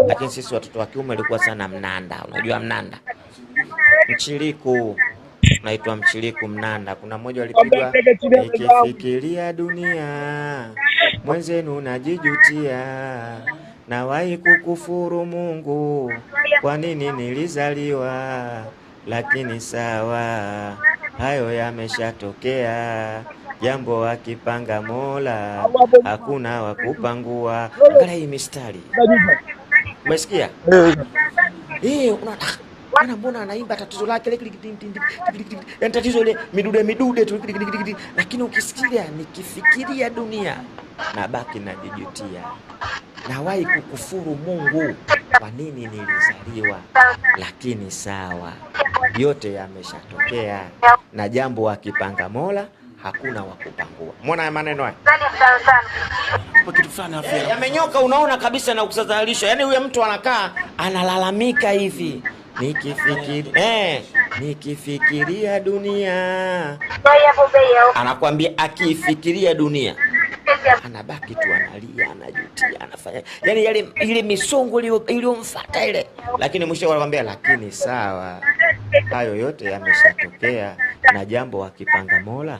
lakini sisi watoto wa kiume ilikuwa sana mnanda. Unajua mnanda? Mchiriku. Unaitwa mchiriku mnanda. Kuna mmoja walipigwa, nikifikiria dunia mwenzenu najijutia, nawahi kukufuru Mungu, kwa nini nilizaliwa? Lakini sawa, hayo yameshatokea, jambo akipanga Mola hakuna wakupangua. Angalia hii mistari, umesikia? Mbona anaimba tatizo lake ile, yani tatizo ile midude tu, lakini ukisikia nikifikiria dunia nabaki najijutia, nawahi kukufuru Mungu, kwa nini nilizaliwa? Lakini sawa, yote yameshatokea, na jambo akipanga Mola hakuna wakupangua. Muona maneno haya kwa kitu fulani hapo yamenyoka, unaona kabisa na kusazalisha. Yani huyo mtu anakaa analalamika hivi, nikifikiria dunia, anakuambia akifikiria dunia anabaki tu analia, anajutia, anafanya yani yale ile misongo iliyomfuata ile, lakini mwisho anakuambia lakini sawa, hayo yote yameshatokea, na jambo akipanga Mola